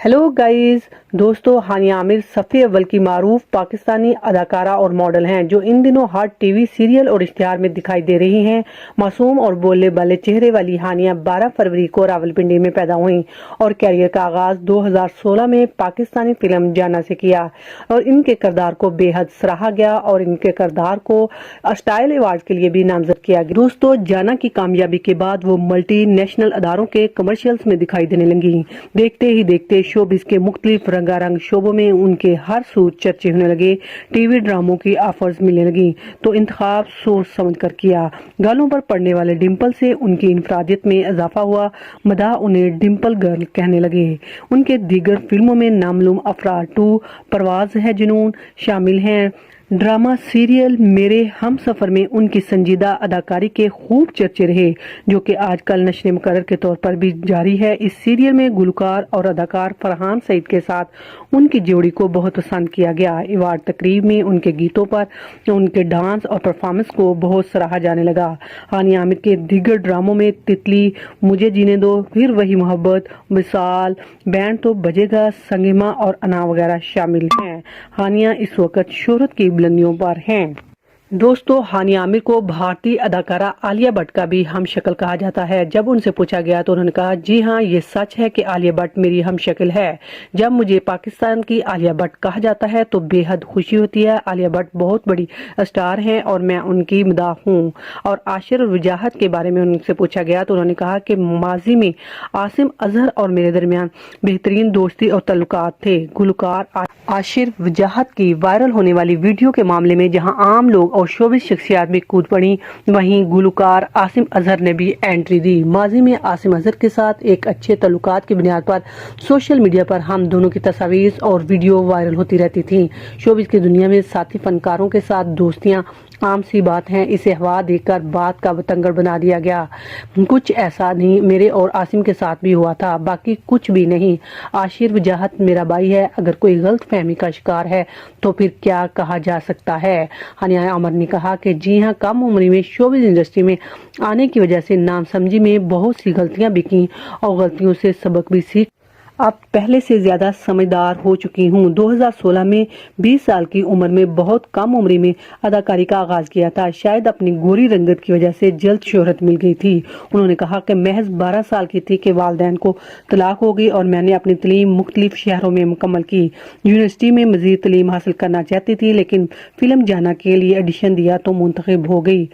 Hello guys दोस्तों, हानिया आमिर सफ़े अव्वल की मारूफ पाकिस्तानी अदाकारा और मॉडल हैं जो इन दिनों हर टीवी सीरियल और इश्तिहार में दिखाई दे रही हैं। मासूम और बोलने वाले चेहरे वाली हानिया 12 फरवरी को रावलपिंडी में पैदा हुई और कैरियर का आगाज 2016 में पाकिस्तानी फिल्म जाना से किया और इनके किरदार को बेहद सराहा गया और इनके किरदार को स्टाइल अवार्ड के लिए भी नामजद किया गया। दोस्तों, जाना की कामयाबी के बाद वो मल्टी नेशनल अदारों के कमर्शियल्स में दिखाई देने लगी। देखते ही देखते शोबिस के मुख्तलिफ रंगारंग शोबों में उनके हर सू चर्चे होने लगे। टीवी ड्रामों की ऑफर्स मिलने लगी तो इंतखाब सोच समझ कर किया। गालों पर पड़ने वाले डिम्पल से उनकी इंफरादियत में इजाफा हुआ। मदाह उन्हें डिम्पल गर्ल कहने लगे। उनके दीगर फिल्मों में नामालूम अफराद 2, परवाज है जुनून शामिल हैं। ड्रामा सीरियल मेरे हम सफर में उनकी संजीदा अदाकारी के खूब चर्चे रहे, जो कि आजकल नश्र मुकर्रर के तौर पर भी जारी है। इस सीरियल में गुलकार और अदाकार फरहान सईद के साथ उनकी जोड़ी को बहुत पसंद किया गया। अवार्ड तकरीब में उनके गीतों पर उनके डांस और परफॉर्मेंस को बहुत सराहा जाने लगा। हानिया आमिर के दीगर ड्रामों में तितली, मुझे जीने दो, फिर वही मोहब्बत, मिसाल, बैंड तो बजेगा, संगीमा और अना वगैरह शामिल हैं। हानिया इस वक्त शोहरत की बुलंदियों पर हैं। दोस्तों, हानिया आमिर को भारतीय अदाकारा आलिया भट्ट का भी हम शक्ल कहा जाता है। जब उनसे पूछा गया तो उन्होंने कहा, जी हाँ, ये सच है कि आलिया भट्ट मेरी हम शक्ल है। जब मुझे पाकिस्तान की आलिया भट्ट कहा जाता है तो बेहद खुशी होती है। आलिया भट्ट बहुत बड़ी स्टार हैं और मैं उनकी मदाह हूँ। और आशिर और वजाहत के बारे में उनसे पूछा गया तो उन्होंने कहा कि माजी में आसिम अजहर और मेरे दरमियान बेहतरीन दोस्ती और तल्लुकात थे। गुलकार आशिर वजाहत की वायरल होने वाली वीडियो के मामले में जहां आम लोग और शोबिस शख्सियात भी कूद पड़ी, वहीं गुलकार आसिम अजहर ने भी एंट्री दी। माजी में आसिम अजहर के साथ एक अच्छे तल्लुकात की बुनियाद पर सोशल मीडिया पर हम दोनों की तस्वीर और वीडियो वायरल होती रहती थी। शोबिस की दुनिया में साथी फनकारों के साथ दोस्तियां आम सी बात है। इसे हवा देकर बात का बतंगड़ बना दिया गया। कुछ ऐसा नहीं मेरे और आसिम के साथ भी हुआ था, बाकी कुछ भी नहीं। आशिर वजाहत मेरा भाई है। अगर कोई गलत फहमी का शिकार है तो फिर क्या कहा जा सकता है। हानिया आमिर ने कहा कि जी हाँ, कम उम्र में शोबिस इंडस्ट्री में आने की वजह से नामसमझी में बहुत सी गलतियां भी की और गलतियों से सबक भी सीख अब पहले से ज्यादा समझदार हो चुकी हूँ। 2016 में 20 साल की उम्र में बहुत कम उम्र में अदाकारी का आगाज किया था। शायद अपनी गोरी रंगत की वजह से जल्द शोहरत मिल गई थी। उन्होंने कहा कि महज 12 साल की थी कि वालिदैन को तलाक हो गई और मैंने अपनी तलीम मुख्तलिफ शहरों में मुकम्मल की। यूनिवर्सिटी में मजीद तलीम हासिल करना चाहती थी, लेकिन फिल्म जाना के लिए एडिशन दिया तो मुंतखब हो गई।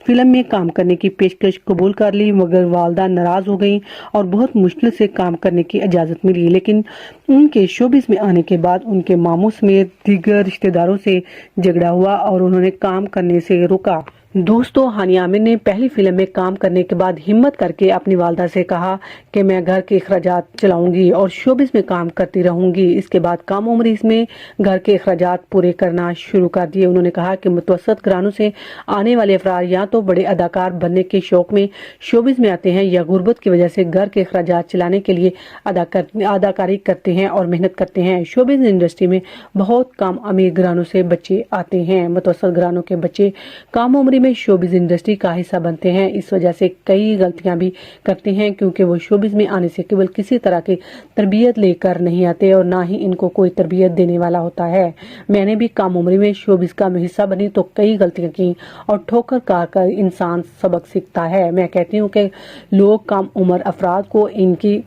फिल्म में काम करने की पेशकश कबूल कर ली, मगर वालदा नाराज हो गई और बहुत मुश्किल से काम करने की इजाजत मिली। लेकिन उनके शोबिस में आने के बाद उनके मामू समेत दीगर रिश्तेदारों से झगड़ा हुआ और उन्होंने काम करने से रोका। दोस्तों, हानिया आमिर ने पहली फिल्म में काम करने के बाद हिम्मत करके अपनी वालदा से कहा कि मैं घर के अखराजात चलाऊंगी और शोबिस में काम करती रहूंगी। इसके बाद कम उम्र इसमें घर के अखराजात पूरे करना शुरू कर दिए। उन्होंने कहा कि मुतवसत घरानों से आने वाले अफराद या तो बड़े अदाकार बनने के शौक में शोबिस में आते हैं या गुर्बत की वजह से घर के अखराजात चलाने के लिए अदाकारी करते हैं और मेहनत करते हैं। शोबिस इंडस्ट्री में बहुत कम अमीर घरानों से बच्चे आते हैं। मुतवसत घरानों के बच्चे कम उम्र में शोबिस इंडस्ट्री का हिस्सा बनते हैं। इस वजह से कई गलतियां भी करते हैं, क्योंकि वो शोबिस में आने से केवल किसी तरह की तरबियत लेकर नहीं आते और ना ही इनको कोई तरबियत देने वाला होता है। मैंने भी कम उम्र में शोबिस का हिस्सा बनी तो कई गलतियां की और ठोकर खाकर इंसान सबक सीखता है। मैं कहती हूँ कि लोग कम उम्र अफराद को इनकी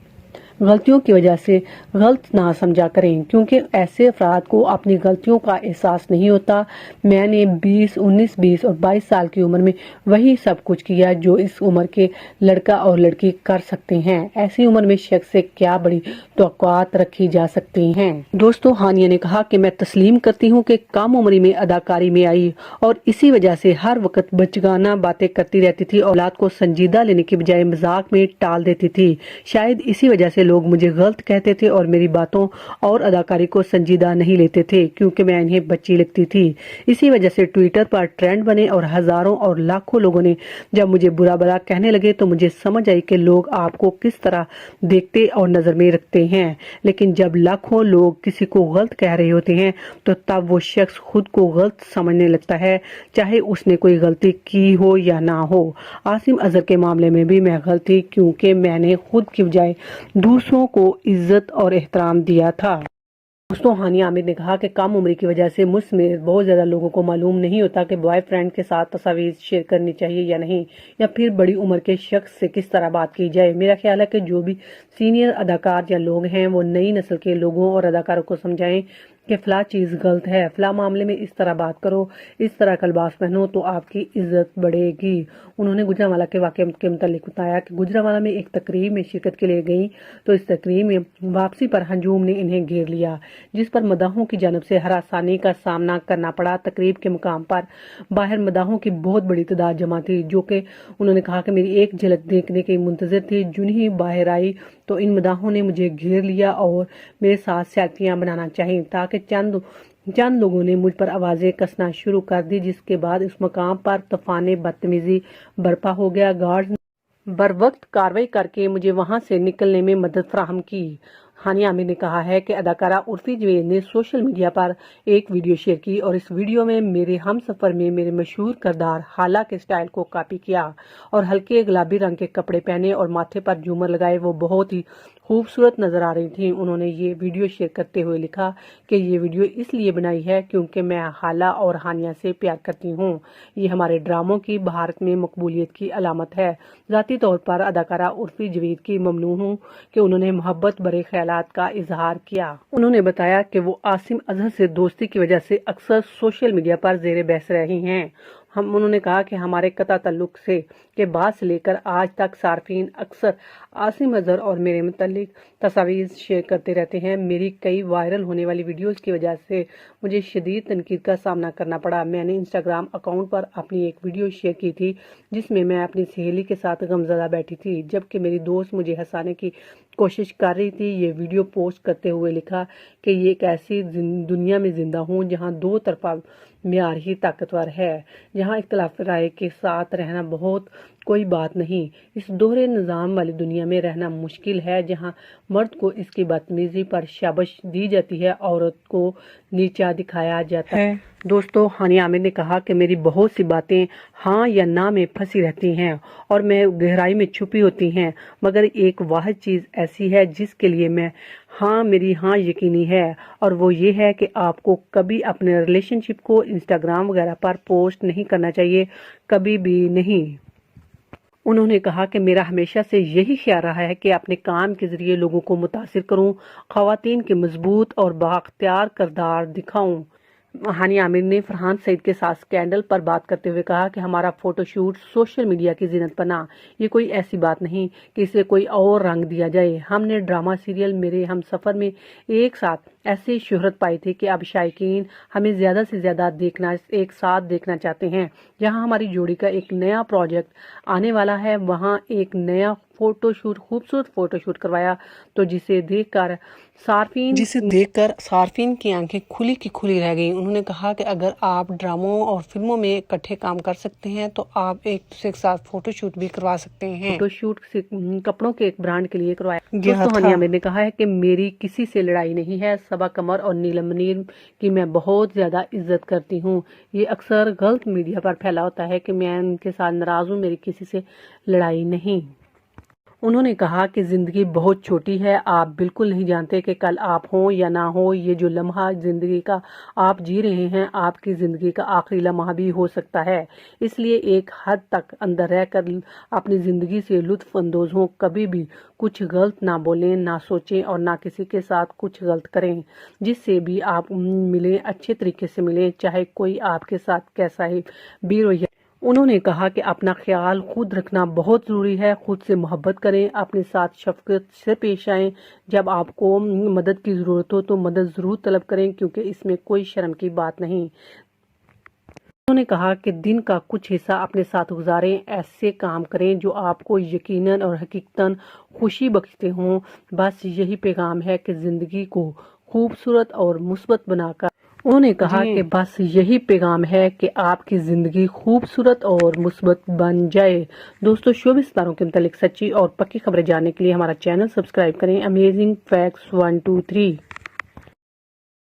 गलतियों की वजह से गलत ना समझा करें, क्योंकि ऐसे अफराद को अपनी गलतियों का एहसास नहीं होता। मैंने 20, 19, 20 और 22 साल की उम्र में वही सब कुछ किया जो इस उम्र के लड़का और लड़की कर सकते हैं। ऐसी उम्र में शख्स से क्या बड़ी तवक्कुआत रखी जा सकती हैं। दोस्तों, हानिया ने कहा कि मैं तस्लीम करती हूँ कि कम उम्र में अदाकारी में आई और इसी वजह से हर वक्त बचगाना बातें करती रहती थी। औलाद को संजीदा लेने की बजाय मजाक में टाल देती थी। शायद इसी वजह से लोग मुझे गलत कहते थे और मेरी बातों और अदाकारी को संजीदा नहीं लेते थे, क्योंकि मैं इन्हें बच्ची लगती थी। इसी वजह से ट्विटर पर ट्रेंड बने और हजारों और लाखों लोगों ने जब मुझे बुरा भला कहने लगे तो मुझे समझ आई कि लोग आपको किस तरह देखते और नजर में रखते हैं। लेकिन जब लाखों लोग किसी को गलत कह रहे होते हैं तो तब वो शख्स खुद को गलत समझने लगता है, चाहे उसने कोई गलती की हो या ना हो। आसिम अजहर के मामले में भी मैं गलत थी, क्योंकि मैंने खुद की बजाय दूसरे دوسروں کو عزت اور احترام دیا تھا۔ دوستوں، ہانیہ عامر نے کہا کہ کم عمری کی وجہ سے مجھ میں بہت زیادہ لوگوں کو معلوم نہیں ہوتا کہ بوائے فرینڈ کے ساتھ تصاویر شیئر کرنی چاہیے یا نہیں، یا پھر بڑی عمر کے شخص سے کس طرح بات کی جائے۔ میرا خیال ہے کہ جو بھی سینئر اداکار یا لوگ ہیں وہ نئی نسل کے لوگوں اور اداکاروں کو سمجھائیں کہ فلاں چیز غلط ہے، فلاں معاملے میں اس طرح بات کرو، اس طرح کا لباس پہنو تو آپ کی عزت بڑھے گی۔ انہوں نے گوجرانوالہ کے واقعے کے متعلق بتایا کہ گوجرانوالہ میں ایک تقریب میں شرکت کے لیے گئیں تو اس تقریب میں واپسی پر ہجوم نے انہیں گھیر لیا، جس پر مداحوں کی جانب سے ہراسانی کا سامنا کرنا پڑا۔ تقریب کے مقام پر باہر مداحوں کی بہت بڑی تعداد جمع تھی، جو کہ انہوں نے کہا کہ میری ایک جھلک دیکھنے کی منتظر تھی۔ جن ہی باہر آئی تو ان مداحوں نے مجھے گھیر لیا اور میرے ساتھ سیلفیاں بنانا چاہیے، تاکہ چند لوگوں نے مجھ پر آوازیں کسنا شروع کر دی، جس کے بعد اس مقام پر طوفان بدتمیزی برپا ہو گیا۔ گارڈز نے بروقت کارروائی کر کے مجھے وہاں سے نکلنے میں مدد فراہم کی۔ ہانیہ عامر نے کہا ہے کہ اداکارہ عرفی جوید نے سوشل میڈیا پر ایک ویڈیو شیئر کی اور اس ویڈیو میں میرے ہم سفر میں میرے مشہور کردار حالہ کے سٹائل کو کاپی کیا اور ہلکے گلابی رنگ کے کپڑے پہنے اور ماتھے پر جھومر لگائے وہ بہت ہی خوبصورت نظر آ رہی تھیں۔ انہوں نے یہ ویڈیو شیئر کرتے ہوئے لکھا کہ یہ ویڈیو اس لیے بنائی ہے کیونکہ میں حالہ اور ہانیہ سے پیار کرتی ہوں۔ یہ ہمارے ڈراموں کی بھارت میں مقبولیت کی علامت ہے۔ ذاتی طور پر اداکارہ عرفی جوید کی ممنون ہوں کہ انہوں نے محبت بھرے خیالات کا اظہار کیا۔ انہوں نے بتایا کہ وہ عاصم اظہر سے دوستی کی وجہ سے اکثر سوشل میڈیا پر زیر بحث رہی ہیں۔ انہوں نے کہا کہ ہمارے قطع تعلق کے بعد سے لے کر آج تک صارفین اکثر عاصم اظہر اور میرے متعلق تصاویر شیئر کرتے رہتے ہیں۔ میری کئی وائرل ہونے والی ویڈیوز کی وجہ سے مجھے شدید تنقید کا سامنا کرنا پڑا۔ میں نے انسٹاگرام اکاؤنٹ پر اپنی ایک ویڈیو شیئر کی تھی جس میں میں اپنی سہیلی کے ساتھ غمزدہ بیٹھی تھی، جبکہ میری دوست مجھے ہنسانے کی کوشش کر رہی تھی۔ یہ ویڈیو پوسٹ کرتے ہوئے لکھا کہ یہ ایک ایسی دنیا میں زندہ ہوں جہاں دو طرفہ معیار ہی طاقتور ہے، جہاں اختلاف رائے کے ساتھ رہنا بہت کوئی بات نہیں۔ اس دوہرے نظام والی دنیا میں رہنا مشکل ہے جہاں مرد کو اس کی بدتمیزی پر شابش دی جاتی ہے، عورت کو نیچا دکھایا جاتا ہے۔ دوستو، ہانیہ عامر نے کہا کہ میری بہت سی باتیں ہاں یا نہ میں پھنسی رہتی ہیں اور میں گہرائی میں چھپی ہوتی ہیں، مگر ایک واحد چیز ایسی ہے جس کے لیے میری ہاں یقینی ہے، اور وہ یہ ہے کہ آپ کو کبھی اپنے ریلیشن شپ کو انسٹاگرام وغیرہ پر پوسٹ نہیں کرنا چاہیے، کبھی بھی نہیں۔ انہوں نے کہا کہ میرا ہمیشہ سے یہی خیال رہا ہے کہ اپنے کام کے ذریعے لوگوں کو متاثر کروں، خواتین کے مضبوط اور بااختیار کردار دکھاؤں۔ ہانیہ عامر نے فرحان سعید کے ساتھ اسکینڈل پر بات کرتے ہوئے کہا کہ ہمارا فوٹو شوٹ سوشل میڈیا کی زینت بنا، یہ کوئی ایسی بات نہیں کہ اسے کوئی اور رنگ دیا جائے۔ ہم نے ڈرامہ سیریل میرے ہم سفر میں ایک ساتھ ایسی شہرت پائی تھی کہ اب شائقین ہمیں زیادہ سے زیادہ ایک ساتھ دیکھنا چاہتے ہیں۔ جہاں ہماری جوڑی کا ایک نیا پروجیکٹ آنے والا ہے، وہاں ایک نیا خوبصورت فوٹو شوٹ کروایا تو جسے دیکھ کر صارفین کی آنکھیں کھلی کی کھلی رہ گئیں۔ انہوں نے کہا کہ اگر آپ ڈراموں اور فلموں میں اکٹھے کام کر سکتے ہیں تو آپ ایک دوسرے کے ساتھ فوٹو شوٹ بھی کروا سکتے ہیں۔ فوٹو شوٹ کپڑوں کے ایک برانڈ کے لیے کروایا گیا تھا۔ ہانیہ عامر نے کہا ہے کہ میری کسی سے لڑائی نہیں ہے، صبا قمر اور نیلم منیر کی میں بہت زیادہ عزت کرتی ہوں۔ یہ اکثر غلط میڈیا پر پھیلا ہوتا ہے کہ میں ان کے ساتھ ناراض ہوں، میری کسی سے لڑائی نہیں۔ انہوں نے کہا کہ زندگی بہت چھوٹی ہے، آپ بالکل نہیں جانتے کہ کل آپ ہوں یا نہ ہوں، یہ جو لمحہ زندگی کا آپ جی رہے ہیں آپ کی زندگی کا آخری لمحہ بھی ہو سکتا ہے، اس لیے ایک حد تک اندر رہ کر اپنی زندگی سے لطف اندوز ہوں، کبھی بھی کچھ غلط نہ بولیں، نہ سوچیں اور نہ کسی کے ساتھ کچھ غلط کریں۔ جس سے بھی آپ ملیں اچھے طریقے سے ملیں، چاہے کوئی آپ کے ساتھ کیسا ہی بھی رویہ۔ انہوں نے کہا کہ اپنا خیال خود رکھنا بہت ضروری ہے، خود سے محبت کریں، اپنے ساتھ شفقت سے پیش آئیں، جب آپ کو مدد کی ضرورت ہو تو مدد ضرور طلب کریں کیونکہ اس میں کوئی شرم کی بات نہیں۔ انہوں نے کہا کہ دن کا کچھ حصہ اپنے ساتھ گزاریں، ایسے کام کریں جو آپ کو یقیناً اور حقیقتاً خوشی بخشتے ہوں۔ بس یہی پیغام ہے کہ زندگی کو خوبصورت اور مثبت بنا کر انہوں نے کہا کہ بس یہی پیغام ہے کہ آپ کی زندگی خوبصورت اور مثبت بن جائے۔ دوستو، شوبز ستاروں کے متعلق سچی اور پکی خبریں جاننے کے لیے ہمارا چینل سبسکرائب کریں۔ Amazing facts 1 2 3